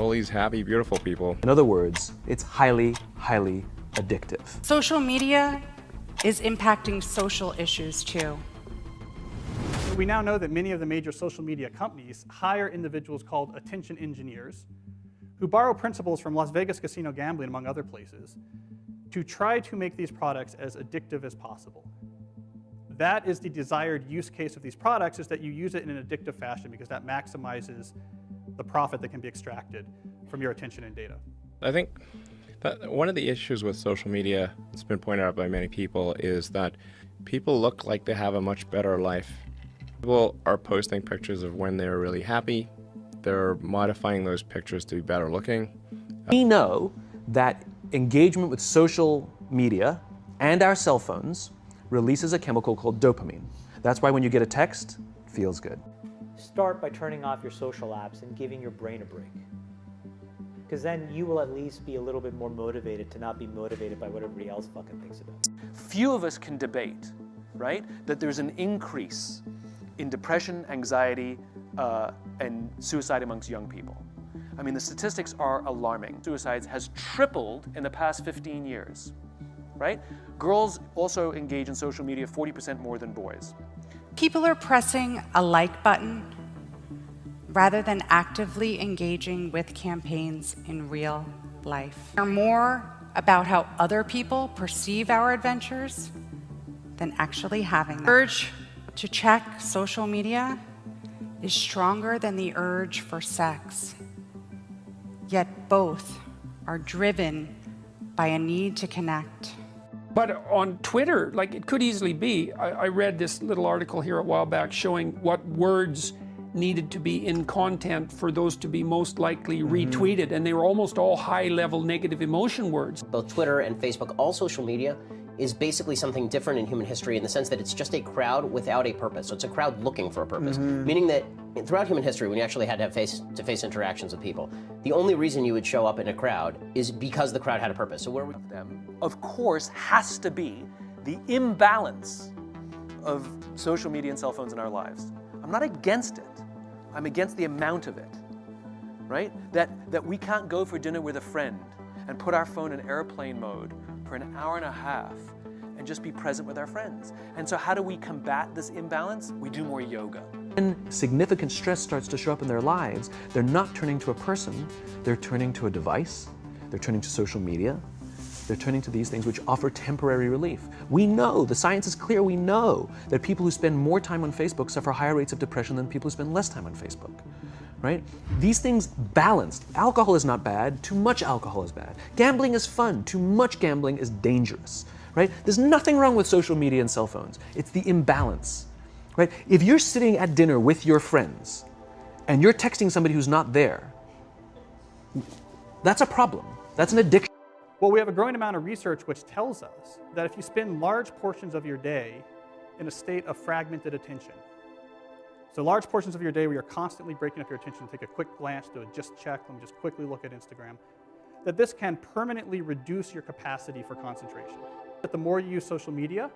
all these happy, beautiful people. In other words, it's highly, highly addictive. Social media is impacting social issues too. We now know that many of the major social media companies hire individuals called attention engineers who borrow principles from Las Vegas casino gambling, among other places, to try to make these products as addictive as possible. That is the desired use case of these products, is that you use it in an addictive fashion because that maximizes the profit that can be extracted from your attention and data. I think that one of the issues with social media, it's been pointed out by many people, is that people look like they have a much better life. People are posting pictures of when they're really happy. They're modifying those pictures to be better looking. We know that engagement with social media and our cell phones releases a chemical called dopamine. That's why when you get a text, it feels good. Start by turning off your social apps and giving your brain a break. Because then you will at least be a little bit more motivated to not be motivated by what everybody else fucking thinks about. Few of us can debate, right, that there's an increase in depression, anxiety, and suicide amongst young people. I mean, the statistics are alarming. Suicides has tripled in the past 15 years, right? Girls also engage in social media 40% more than boys. People are pressing a like button rather than actively engaging with campaigns in real life. They're more about how other people perceive our adventures than actually having them. The urge to check social media is stronger than the urge for sex, yet both are driven by a need to connect. But on Twitter, like, it could easily be, I read this little article here a while back showing what words needed to be in content for those to be most likely retweeted, and they were almost all high-level negative emotion words. Both Twitter and Facebook, all social media, is basically something different in human history in the sense that it's just a crowd without a purpose. So it's a crowd looking for a purpose, meaning that throughout human history, when you actually had to have face-to-face interactions with people, the only reason you would show up in a crowd is because the crowd had a purpose. So where we Them, of course, has to be the imbalance of social media and cell phones in our lives. I'm not against it. I'm against the amount of it, right? That we can't go for dinner with a friend and put our phone in airplane mode for an hour and a half and just be present with our friends. And so how do we combat this imbalance? We do more yoga. When significant stress starts to show up in their lives, they're not turning to a person, they're turning to a device, they're turning to social media, they're turning to these things which offer temporary relief. We know, the science is clear, we know that people who spend more time on Facebook suffer higher rates of depression than people who spend less time on Facebook, right? These things balanced. Alcohol is not bad, too much alcohol is bad. Gambling is fun, too much gambling is dangerous, right? There's nothing wrong with social media and cell phones. It's the imbalance, right? If you're sitting at dinner with your friends and you're texting somebody who's not there, that's a problem. That's an addiction. Well, we have a growing amount of research which tells us that if you spend large portions of your day in a state of fragmented attention, so large portions of your day where you're constantly breaking up your attention, take a quick glance, do a just check, let me just quickly look at Instagram, that this can permanently reduce your capacity for concentration. That the more you use social media,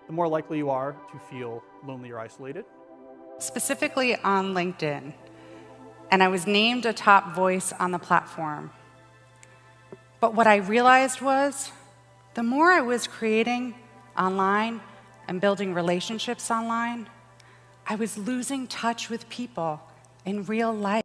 the more likely you are to feel lonely or isolated. Specifically on LinkedIn, and I was named a top voice on the platform. But what I realized was, the more I was creating online and building relationships online, I was losing touch with people in real life.